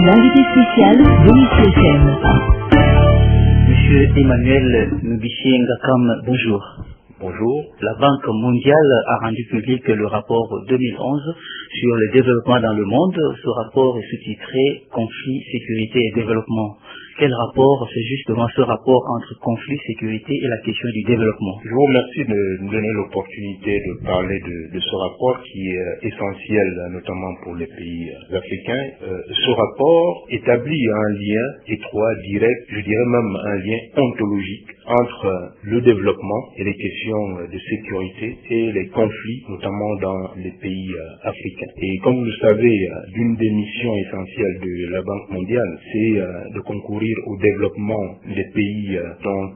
L'invité spécial de l'ICFM. Monsieur Emmanuel Nubichi Ngakam, bonjour. Bonjour. La Banque mondiale a rendu public le rapport 2011 sur le développement dans le monde. Ce rapport est sous-titré Conflit, sécurité et développement. Quel rapport? C'est justement ce rapport entre conflit, sécurité et la question du développement. Je vous remercie de nous donner l'opportunité de parler de ce rapport qui est essentiel, notamment pour les pays africains. Ce rapport établit un lien étroit, direct, je dirais même un lien ontologique entre le développement et les questions de sécurité et les conflits, notamment dans les pays africains. Et comme vous le savez, l'une des missions essentielles de la Banque mondiale, c'est de concourir au développement des pays dont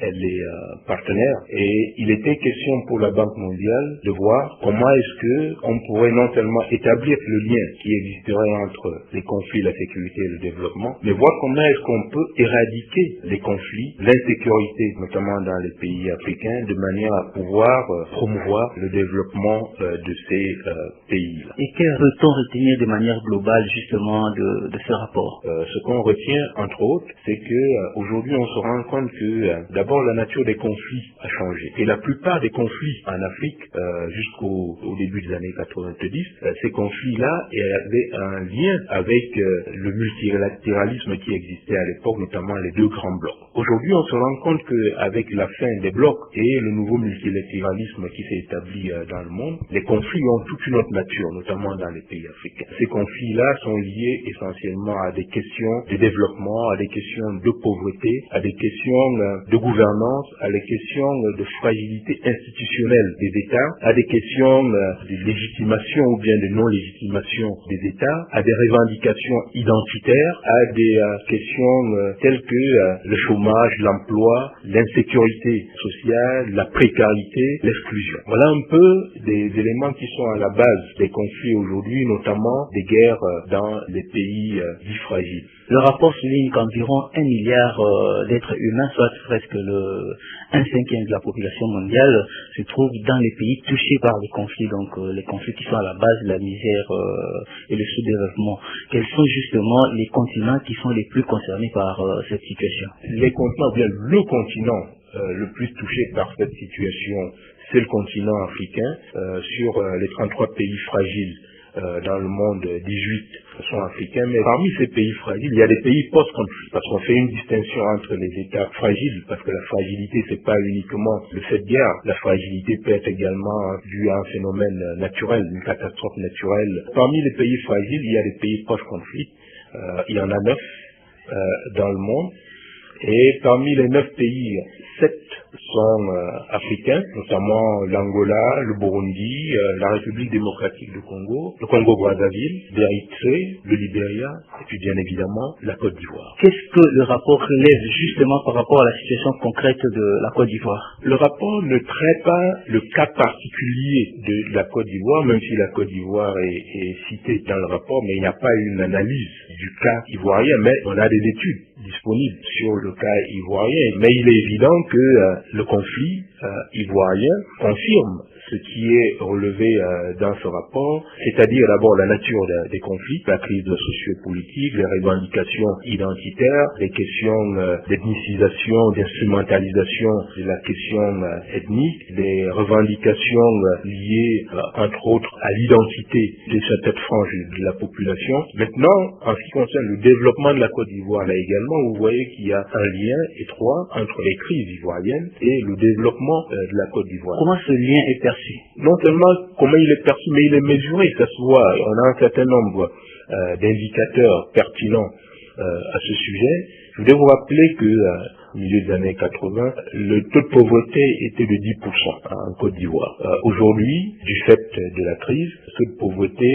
elle est partenaire. Et il était question pour la Banque mondiale de voir comment est-ce que on pourrait non seulement établir le lien qui existerait entre les conflits, la sécurité et le développement, mais voir comment est-ce qu'on peut éradiquer les conflits, l'insécurité, notamment dans les pays africains, de manière à pouvoir promouvoir le développement de ces pays-là. Et que peut-on retenir de manière globale justement de ce rapport? Ce qu'on retient, entre autres, c'est que aujourd'hui on se rend compte que d'abord la nature des conflits a changé. Et la plupart des conflits en Afrique, jusqu'au début des années 90, ces conflits-là avaient un lien avec le multilatéralisme qui existait à l'époque, notamment les deux grands blocs. Aujourd'hui, on se rend compte qu'avec la fin des blocs et le nouveau multilatéralisme qui s'est établi dans le monde, les conflits ont toute une autre nature, notamment dans les pays africains. Ces conflits-là sont liés essentiellement à des questions de développement, à des questions de pauvreté, à des questions de gouvernance, à des questions de fragilité institutionnelle des États, à des questions de légitimation ou bien de non-légitimation des États, à des revendications identitaires, à des questions telles que le chômage, l'emploi, l'insécurité sociale, la précarité, l'exclusion. Voilà un peu des éléments qui sont à la base des conflits aujourd'hui, notamment des guerres dans les pays dits fragiles. Le rapport souligne qu'environ 1 milliard d'êtres humains, soit presque un cinquième de la population mondiale, se trouve dans les pays touchés par les conflits, donc les conflits qui sont à la base de la misère et le sous-développement. Quels sont justement les continents qui sont les plus concernés par cette situation? Les continents, bien le continent le plus touché par cette situation, c'est le continent africain. Sur les 33 pays fragiles dans le monde, 18 sont africains, mais parmi ces pays fragiles, il y a des pays post-conflit, parce qu'on fait une distinction entre les États fragiles, parce que la fragilité, c'est pas uniquement le fait de guerre, la fragilité peut être également due à un phénomène naturel, une catastrophe naturelle. Parmi les pays fragiles, il y a des pays post-conflit, il y en a 9 dans le monde, et parmi les 9 pays, 7 sont africains, notamment l'Angola, le Burundi, la République démocratique du Congo, le Congo-Brazzaville, l'Érythrée, le Libéria, et puis bien évidemment la Côte d'Ivoire. Qu'est-ce que le rapport relève justement par rapport à la situation concrète de la Côte d'Ivoire? Le rapport ne traite pas le cas particulier de la Côte d'Ivoire, même si la Côte d'Ivoire est citée dans le rapport, mais il n'y a pas une analyse du cas ivoirien, mais on a des études disponibles sur le cas ivoirien, mais il est évident que le conflit ivoirien confirme ce qui est relevé dans ce rapport, c'est-à-dire d'abord la nature des conflits, la crise socio-politique, les revendications identitaires, les questions d'ethnicisation, d'instrumentalisation de la question ethnique, les revendications liées entre autres à l'identité de cette frange de la population. Maintenant, en ce qui concerne le développement de la Côte d'Ivoire, là également, vous voyez qu'il y a un lien étroit entre les crises ivoiriennes et le développement de la Côte d'Ivoire. Comment ce lien est perçu? Non seulement comment il est perçu, mais il est mesuré, ça se voit. On a un certain nombre d'indicateurs pertinents à ce sujet. Je voudrais vous rappeler que au milieu des années 80, le taux de pauvreté était de 10% en Côte d'Ivoire. Aujourd'hui, du fait de la crise, le taux de pauvreté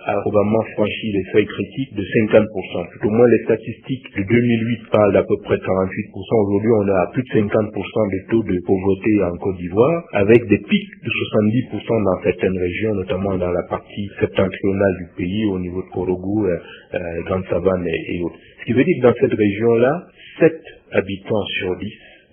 a probablement franchi les seuils critiques de 50%. Tout au moins, les statistiques de 2008 parlent d'à peu près 48%. Aujourd'hui, on est à plus de 50% de taux de pauvreté en Côte d'Ivoire, avec des pics de 70% dans certaines régions, notamment dans la partie septentrionale du pays, au niveau de Korougou, Grande Savane et autres. Ce qui veut dire que dans cette région-là, 7 habitants sur 10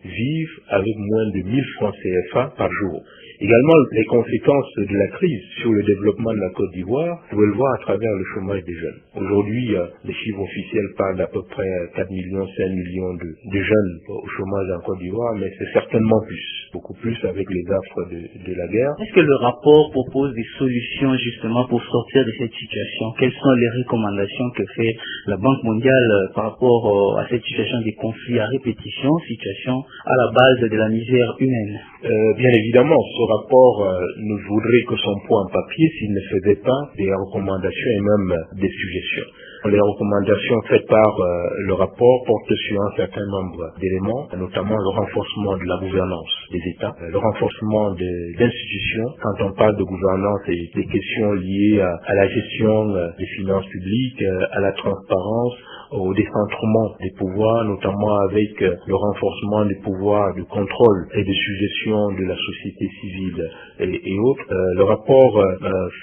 vivent avec moins de 1000 francs CFA par jour. Également, les conséquences de la crise sur le développement de la Côte d'Ivoire, vous pouvez le voir à travers le chômage des jeunes. Aujourd'hui, les chiffres officiels parlent d'à peu près 4 millions, 5 millions de jeunes au chômage en Côte d'Ivoire, mais c'est certainement plus, beaucoup plus avec les affres de la guerre. Est-ce que le rapport propose des solutions justement pour sortir de cette situation? Quelles sont les recommandations que fait la Banque mondiale par rapport à cette situation des conflits à répétition, situation à la base de la misère humaine? Bien évidemment, ce rapport ne voudrait que son poids en papier s'il ne faisait pas des recommandations et même des suggestions. Les recommandations faites par le rapport portent sur un certain nombre d'éléments, notamment le renforcement de la gouvernance des États, le renforcement d'institutions. Quand on parle de gouvernance, et des questions liées à la gestion des finances publiques, à la transparence, au décentrement des pouvoirs, notamment avec le renforcement des pouvoirs de contrôle et de suggestion de la société civile et autres. Le rapport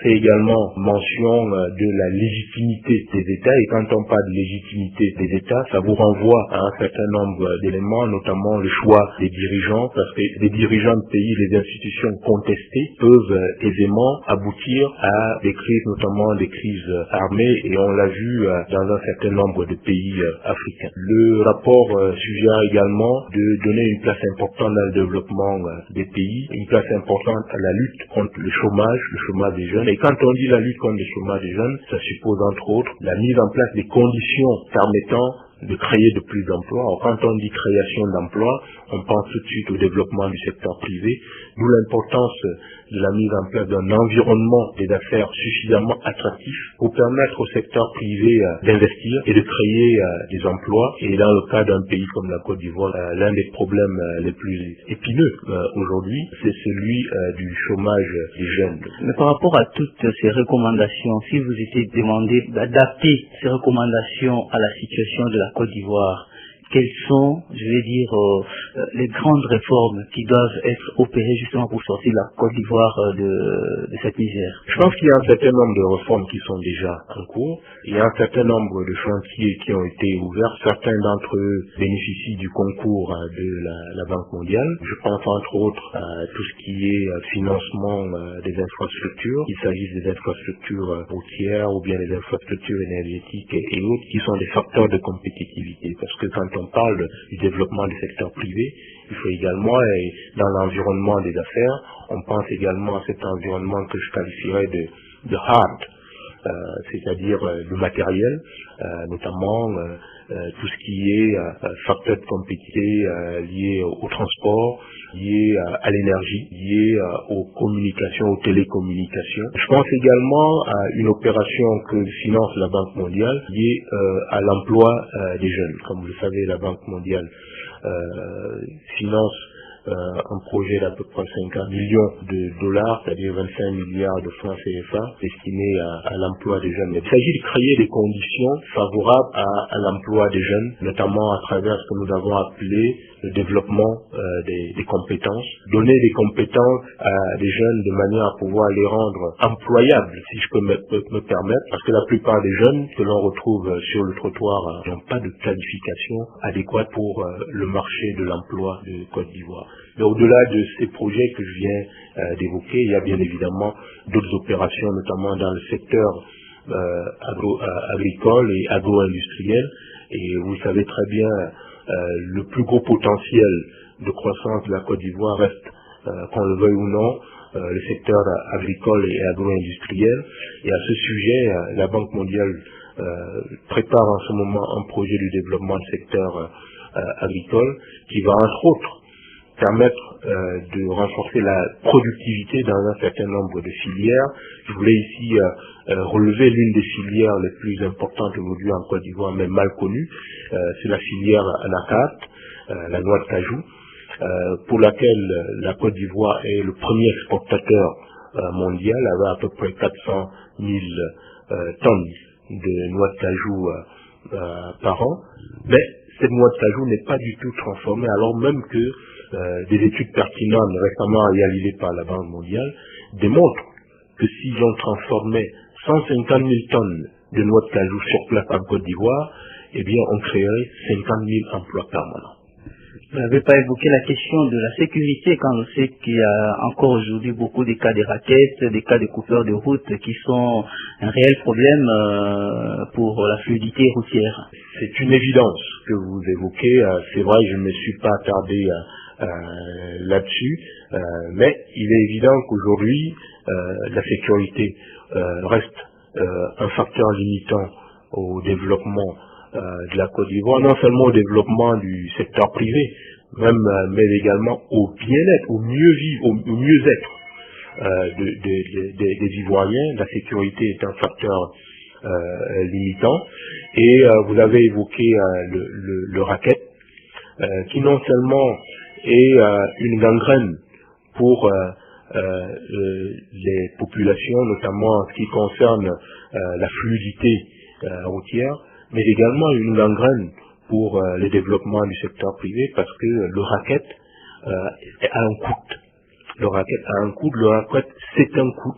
fait également mention de la légitimité des États, et quand on parle de légitimité des États, ça vous renvoie à un certain nombre d'éléments, notamment le choix des dirigeants, parce que les dirigeants de pays, les institutions contestées peuvent aisément aboutir à des crises, notamment des crises armées, et on l'a vu dans un certain nombre de pays africains. Le rapport suggère également de donner une place importante dans le développement des pays, une place importante à la lutte contre le chômage des jeunes. Et quand on dit la lutte contre le chômage des jeunes, ça suppose entre autres la mise en place des conditions permettant de créer de plus d'emplois. Quand on dit création d'emplois, on pense tout de suite au développement du secteur privé, d'où l'importance de la mise en place d'un environnement des affaires suffisamment attractif pour permettre au secteur privé d'investir et de créer des emplois. Et dans le cas d'un pays comme la Côte d'Ivoire, l'un des problèmes les plus épineux aujourd'hui, c'est celui du chômage des jeunes. Mais par rapport à toutes ces recommandations, si vous étiez demandé d'adapter ces recommandations à la situation de la Côte d'Ivoire, quelles sont, je vais dire, les grandes réformes qui doivent être opérées justement pour sortir la Côte d'Ivoire de cette misère? Je pense qu'il y a un certain nombre de réformes qui sont déjà en cours. Il y a un certain nombre de chantiers qui ont été ouverts. Certains d'entre eux bénéficient du concours de la Banque mondiale. Je pense entre autres à tout ce qui est financement des infrastructures, qu'il s'agisse des infrastructures routières ou bien des infrastructures énergétiques et autres, qui sont des facteurs de compétitivité. Parce que quand on parle du développement du secteur privé, il faut également, et dans l'environnement des affaires, on pense également à cet environnement que je qualifierais de hard, c'est-à-dire le matériel, notamment tout ce qui est facteur de compétitivité lié au transport, lié à l'énergie, lié aux communications, aux télécommunications. Je pense également à une opération que finance la Banque mondiale liée à l'emploi des jeunes. Comme vous le savez, la Banque mondiale finance un projet d'à peu près 50 millions de dollars, c'est-à-dire 25 milliards de francs CFA, destiné à l'emploi des jeunes. Il s'agit de créer des conditions favorables à l'emploi des jeunes, notamment à travers ce que nous avons appelé le développement des compétences, donner des compétences à des jeunes de manière à pouvoir les rendre employables, si je peux me permettre, parce que la plupart des jeunes que l'on retrouve sur le trottoir n'ont pas de qualification adéquate pour le marché de l'emploi de Côte d'Ivoire. Mais au-delà de ces projets que je viens d'évoquer, il y a bien évidemment d'autres opérations, notamment dans le secteur agricole et agro-industriel. Et vous savez très bien, le plus gros potentiel de croissance de la Côte d'Ivoire reste, qu'on le veuille ou non, le secteur agricole et agro-industriel. Et à ce sujet, la Banque mondiale prépare en ce moment un projet de développement du secteur agricole qui va entre autres permettre de renforcer la productivité dans un certain nombre de filières. Je voulais ici relever l'une des filières les plus importantes aujourd'hui en Côte d'Ivoire, mais mal connue. C'est la filière anacarde, la noix de cajou, pour laquelle la Côte d'Ivoire est le premier exportateur mondial, avec à peu près 400 000 tonnes de noix de cajou par an. Mais cette noix de cajou n'est pas du tout transformée, alors même que des études pertinentes récemment réalisées par la Banque mondiale démontrent que si l'on transformait 150 000 tonnes de noix de cajou sur place en Côte d'Ivoire, eh bien on créerait 50 000 emplois permanents. Vous n'avez pas évoqué la question de la sécurité quand on sait qu'il y a encore aujourd'hui beaucoup de cas de raquettes, des cas de coupeurs de route qui sont un réel problème pour la fluidité routière. C'est une évidence que vous évoquez. C'est vrai, je ne me suis pas attardé là-dessus, mais il est évident qu'aujourd'hui, la sécurité reste un facteur limitant au développement de la Côte d'Ivoire, non seulement au développement du secteur privé, mais également au bien-être, au mieux-vivre, au mieux-être des Ivoiriens. La sécurité est un facteur limitant. Et vous avez évoqué le racket, qui non seulement est une gangrène pour les populations, notamment en ce qui concerne la fluidité routière, mais également une gangrène pour le développement du secteur privé, parce que le racket a un coût. Le racket a un coût, le racket c'est un coût,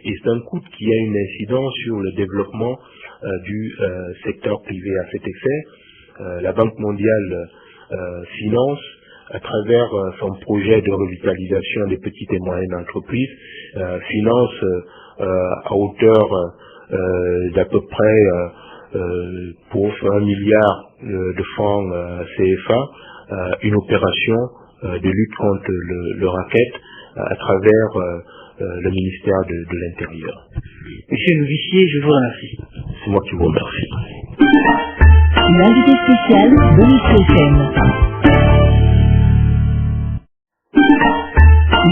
et c'est un coût qui a une incidence sur le développement du secteur privé. À cet effet, la Banque mondiale finance, à travers son projet de revitalisation des petites et moyennes entreprises, finance à hauteur d'à peu près pour 1 milliard de francs CFA, une opération de lutte contre le racket à travers le ministère de l'Intérieur. Monsieur Nouvissier, je vous remercie. C'est moi qui vous remercie. L'invité spécial de l'ICFM.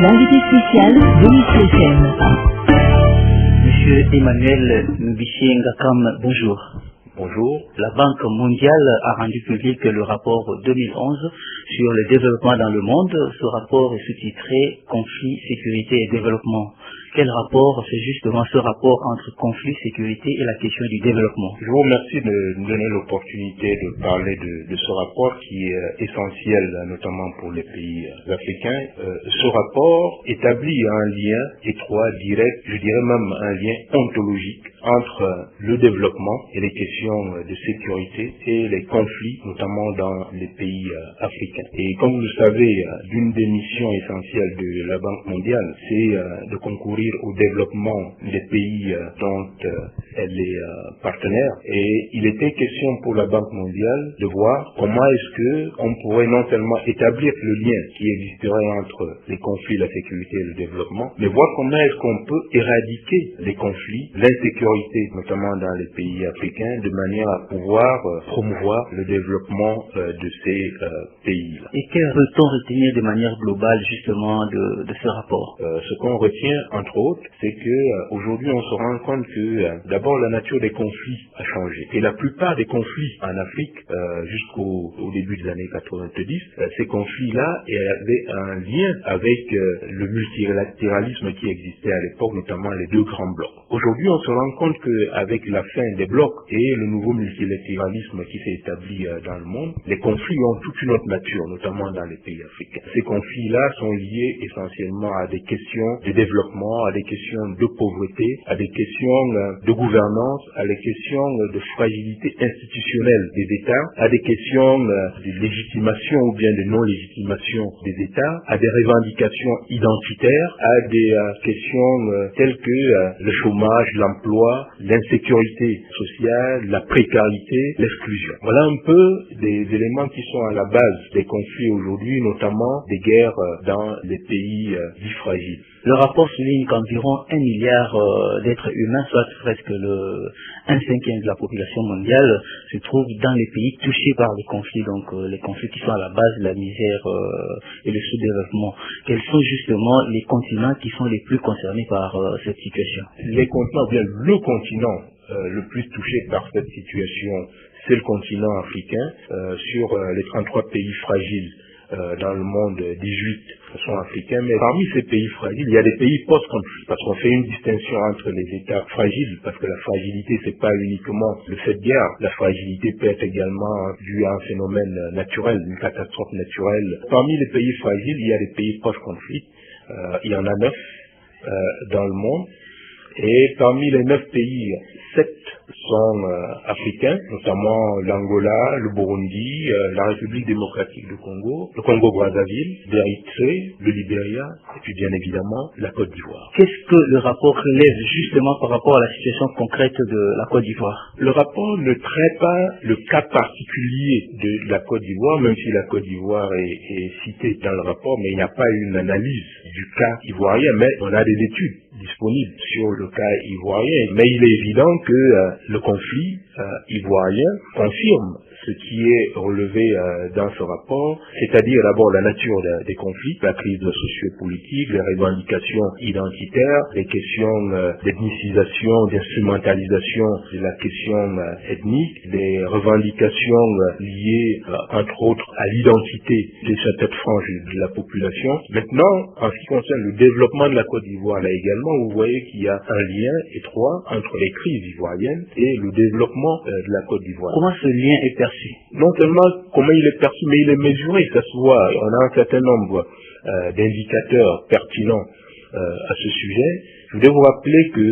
L'invité spécial de l'ICFM. Monsieur Emmanuel Nouvissier Ngakam, bonjour. Bonjour. La Banque mondiale a rendu public le rapport 2011 sur le développement dans le monde. Ce rapport est sous-titré « Conflit, sécurité et développement ». Quel rapport? C'est justement ce rapport entre conflit, sécurité et la question du développement. Je vous remercie de me donner l'opportunité de parler de ce rapport qui est essentiel, notamment pour les pays africains. Ce rapport établit un lien étroit, direct, je dirais même un lien ontologique entre le développement et les questions de sécurité et les conflits, notamment dans les pays africains. Et comme vous le savez, l'une des missions essentielles de la Banque mondiale, c'est de concourir au développement des pays dont elle est partenaire. Et il était question pour la Banque mondiale de voir comment est-ce que on pourrait non seulement établir le lien qui existerait entre les conflits, la sécurité et le développement, mais voir comment est-ce qu'on peut éradiquer les conflits, l'insécurité, notamment dans les pays africains, de manière à pouvoir promouvoir le développement de ces pays-là. Et que peut-on retenir de manière globale justement de ce rapport? Ce qu'on retient, entre autres, c'est que aujourd'hui on se rend compte que d'abord la nature des conflits a changé. Et la plupart des conflits en Afrique, jusqu'au début des années 90, ces conflits-là avaient un lien avec le multilatéralisme qui existait à l'époque, notamment les deux grands blocs. Aujourd'hui, on se rend compte qu'avec la fin des blocs et le nouveau multilatéralisme qui s'est établi dans le monde, les conflits ont toute une autre nature, notamment dans les pays africains. Ces conflits-là sont liés essentiellement à des questions de développement, à des questions de pauvreté, à des questions de gouvernance, à des questions de fragilité institutionnelle des États, à des questions de légitimation ou bien de non-légitimation des États, à des revendications identitaires, à des questions telles que le chômage, l'emploi, l'insécurité sociale, la précarité, l'exclusion. Voilà un peu des éléments qui sont à la base des conflits aujourd'hui, notamment des guerres dans les pays dits fragiles. Le rapport souligne qu'environ 1 milliard d'êtres humains, soit presque un cinquième de la population mondiale, se trouve dans les pays touchés par les conflits, donc les conflits qui sont à la base de la misère et le sous-développement. Quels sont justement les continents qui sont les plus concernés par cette situation? Les continents, bien le continent le plus touché par cette situation, c'est le continent africain. Sur les 33 pays fragiles dans le monde, 18 sont africains, mais parmi ces pays fragiles, il y a des pays post-conflit, parce qu'on fait une distinction entre les États fragiles, parce que la fragilité, c'est pas uniquement le fait de guerre, la fragilité peut être également due à un phénomène naturel, une catastrophe naturelle. Parmi les pays fragiles, il y a des pays post-conflit, il y en a 9 dans le monde, et parmi les 9 pays, 7 sont africains, notamment l'Angola, le Burundi, la République démocratique du Congo, le Congo-Brazzaville, l'Érythrée, le Libéria, et puis bien évidemment la Côte d'Ivoire. Qu'est-ce que le rapport relève justement par rapport à la situation concrète de la Côte d'Ivoire? Le rapport ne traite pas le cas particulier de la Côte d'Ivoire, même si la Côte d'Ivoire est citée dans le rapport, mais il n'y a pas une analyse du cas ivoirien, mais on a des études disponibles sur le cas ivoirien. Mais il est évident que le conflit ivoirien confirme ce qui est relevé dans ce rapport, c'est-à-dire d'abord la nature des conflits, la crise socio-politique, les revendications identitaires, les questions d'ethnicisation, d'instrumentalisation de la question ethnique, les revendications liées entre autres à l'identité de certaines franges de la population. Maintenant, en ce qui concerne le développement de la Côte d'Ivoire, là également, vous voyez qu'il y a un lien étroit entre les crises ivoiriennes et le développement de la Côte d'Ivoire. Comment ce lien est perçu? Non seulement comment il est perçu, mais il est mesuré, ça se voit. On a un certain nombre d'indicateurs pertinents à ce sujet. Je voudrais vous rappeler que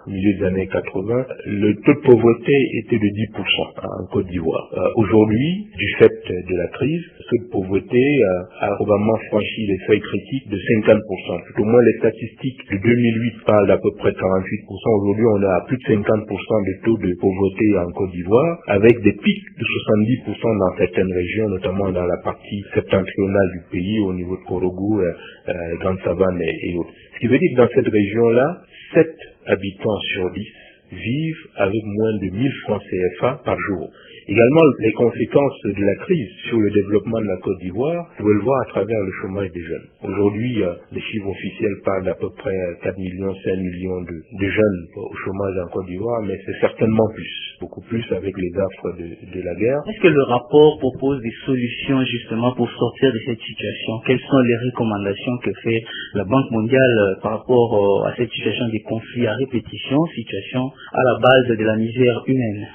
au milieu des années 80, le taux de pauvreté était de 10% en Côte d'Ivoire. Aujourd'hui, du fait de la crise, ce taux de pauvreté a probablement franchi les seuils critiques de 50%. Tout au moins, les statistiques de 2008 parlent d'à peu près 48%. Aujourd'hui, on a plus de 50% de taux de pauvreté en Côte d'Ivoire, avec des pics de 70% dans certaines régions, notamment dans la partie septentrionale du pays, au niveau de Korougou, Grande Savane et autres. Ce qui veut dire que dans cette région-là, 7 habitants sur 10 vivent avec moins de 1000 francs CFA par jour. Également, les conséquences de la crise sur le développement de la Côte d'Ivoire, vous pouvez le voir à travers le chômage des jeunes. Aujourd'hui, les chiffres officiels parlent d'à peu près 4 millions, 5 millions de jeunes au chômage en Côte d'Ivoire, mais c'est certainement plus, beaucoup plus avec les affres de la guerre. Est-ce que le rapport propose des solutions justement pour sortir de cette situation? Quelles sont les recommandations que fait la Banque mondiale par rapport à cette situation des conflits à répétition, situation à la base de la misère humaine?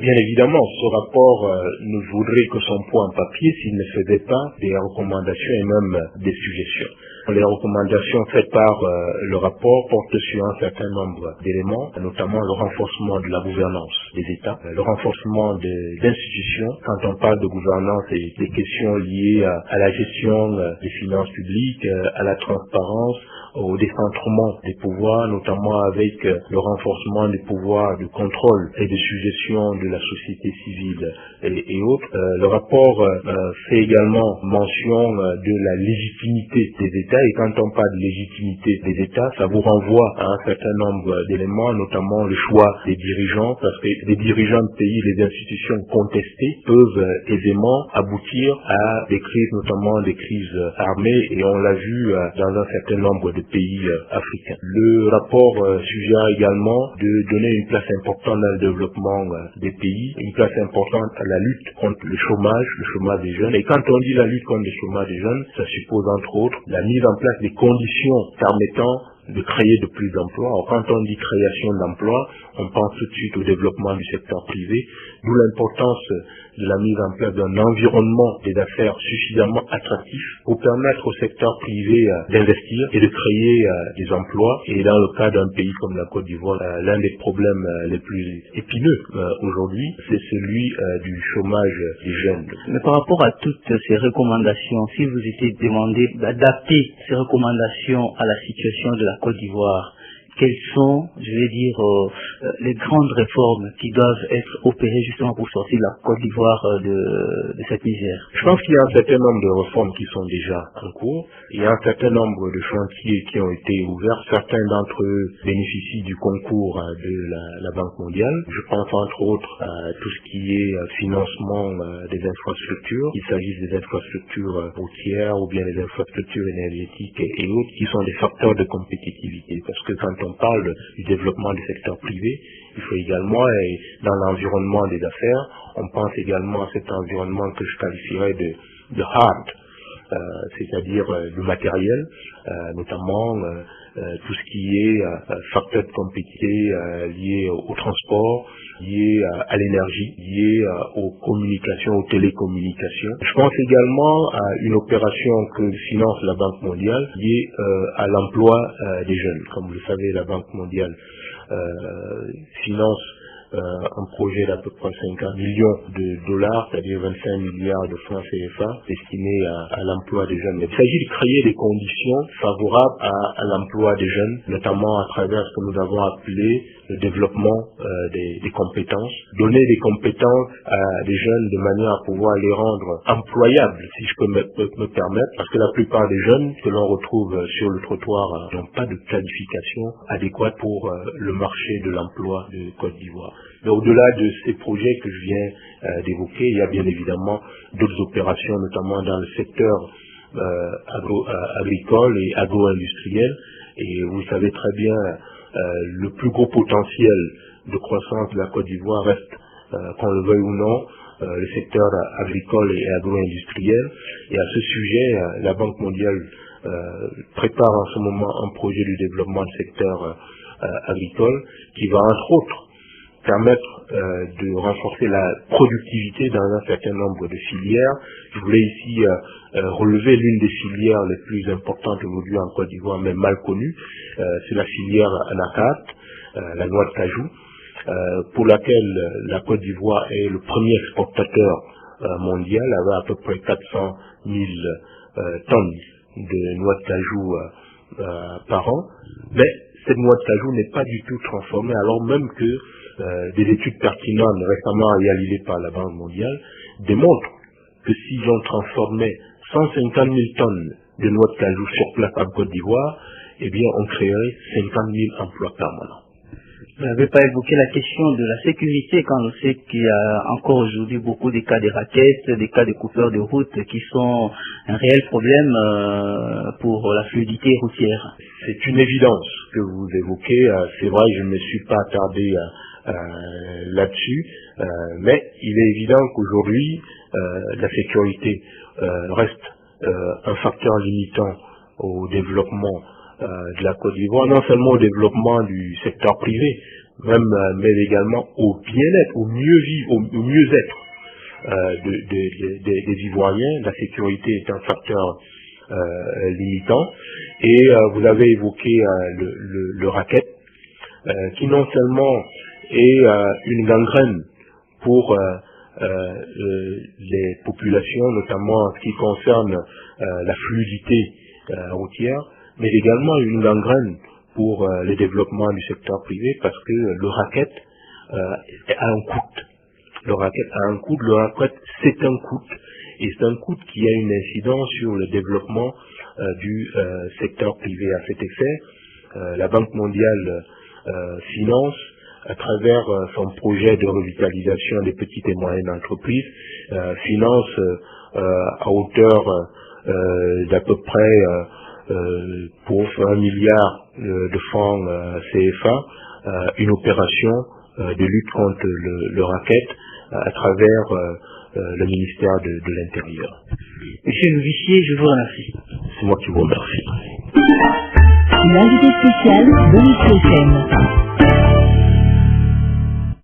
Bien évidemment, ce rapport ne voudrait que son point en papier s'il ne faisait pas des recommandations et même des suggestions. Les recommandations faites par le rapport portent sur un certain nombre d'éléments, notamment le renforcement de la gouvernance des États, le renforcement des institutions. Quand on parle de gouvernance, et des questions liées à la gestion des finances publiques, à la transparence, au décentrement des pouvoirs, notamment avec le renforcement des pouvoirs de contrôle et de suggestion de la société civile et autres. Le rapport fait également mention de la légitimité des États, et quand on parle de légitimité des États, ça vous renvoie à un certain nombre d'éléments, notamment le choix des dirigeants, parce que les dirigeants de pays, les institutions contestées peuvent aisément aboutir à des crises, notamment des crises armées, et on l'a vu dans un certain nombre de pays africains. Le rapport suggère également de donner une place importante dans le développement des pays, une place importante à la lutte contre le chômage des jeunes. Et quand on dit la lutte contre le chômage des jeunes, ça suppose entre autres la mise en place des conditions permettant de créer de plus d'emplois. Alors, quand on dit création d'emplois, on pense tout de suite au développement du secteur privé, d'où l'importance de la mise en place d'un environnement des affaires suffisamment attractif pour permettre au secteur privé d'investir et de créer des emplois. Et dans le cas d'un pays comme la Côte d'Ivoire, l'un des problèmes les plus épineux aujourd'hui, c'est celui du chômage des jeunes. Mais par rapport à toutes ces recommandations, si vous étiez demandé d'adapter ces recommandations à la situation de la Côte d'Ivoire, quelles sont, je vais dire, les grandes réformes qui doivent être opérées justement pour sortir la Côte d'Ivoire de cette misère? Je pense qu'il y a un certain nombre de réformes qui sont déjà en cours. Il y a un certain nombre de chantiers qui ont été ouverts. Certains d'entre eux bénéficient du concours de la Banque mondiale. Je pense entre autres à tout ce qui est financement des infrastructures, qu'il s'agisse des infrastructures routières ou bien des infrastructures énergétiques et autres, qui sont des facteurs de compétitivité. Parce que quand on parle du développement du secteur privé, il faut également, et dans l'environnement des affaires, on pense également à cet environnement que je qualifierais de hard, c'est-à-dire le matériel, notamment tout ce qui est facteur de compétitivité lié au transport, lié à l'énergie, lié aux communications, aux télécommunications. Je pense également à une opération que finance la Banque mondiale liée à l'emploi des jeunes. Comme vous le savez, la Banque mondiale finance un projet d'à peu près 50 millions de dollars, c'est-à-dire 25 milliards de francs CFA, destiné à l'emploi des jeunes. Il s'agit de créer des conditions favorables à l'emploi des jeunes, notamment à travers ce que nous avons appelé le développement des compétences, donner des compétences à des jeunes de manière à pouvoir les rendre employables, si je peux me permettre, parce que la plupart des jeunes que l'on retrouve sur le trottoir n'ont pas de qualification adéquate pour le marché de l'emploi de Côte d'Ivoire. Mais au-delà de ces projets que je viens d'évoquer, il y a bien évidemment d'autres opérations, notamment dans le secteur agricole et agro-industriel. Et vous savez très bien, le plus gros potentiel de croissance de la Côte d'Ivoire reste, qu'on le veuille ou non, le secteur agricole et agro-industriel. Et à ce sujet, la Banque mondiale prépare en ce moment un projet de développement du secteur agricole qui va entre autres permettre de renforcer la productivité dans un certain nombre de filières. Je voulais ici relever l'une des filières les plus importantes aujourd'hui en Côte d'Ivoire, mais mal connue. C'est la filière anacarde, la noix de cajou, pour laquelle la Côte d'Ivoire est le premier exportateur mondial, avec à peu près 400 000 tonnes de noix de cajou par an. Mais cette noix de cajou n'est pas du tout transformée, alors même que des études pertinentes récemment réalisées par la Banque mondiale démontrent que si l'on transformait 150 000 tonnes de noix de cajou sur place en Côte d'Ivoire, eh bien on créerait 50 000 emplois permanents. Vous n'avez pas évoqué la question de la sécurité quand on sait qu'il y a encore aujourd'hui beaucoup de cas de raquettes, des cas de coupeurs de route qui sont un réel problème pour la fluidité routière. C'est une évidence que vous évoquez. C'est vrai, je ne me suis pas attardé là-dessus, mais il est évident qu'aujourd'hui, la sécurité reste un facteur limitant au développement de la Côte d'Ivoire, non seulement au développement du secteur privé, mais également au bien-être, au mieux-vivre, au mieux-être des Ivoiriens. La sécurité est un facteur limitant. Et vous avez évoqué le racket, qui non seulement est une gangrène pour les populations, notamment en ce qui concerne la fluidité routière, mais également une gangrène pour le développement du secteur privé, parce que le racket a un coût. Le racket a un coût, le racket c'est un coût, et c'est un coût qui a une incidence sur le développement du secteur privé. À cet effet, la Banque mondiale finance, à travers son projet de revitalisation des petites et moyennes entreprises, finance à hauteur d'à peu près pour 1 milliard de francs CFA, une opération de lutte contre le racket à travers le ministère de l'Intérieur. Monsieur Louvissier, je vous remercie. C'est moi qui vous remercie. L'invité spécial de l'ICFM.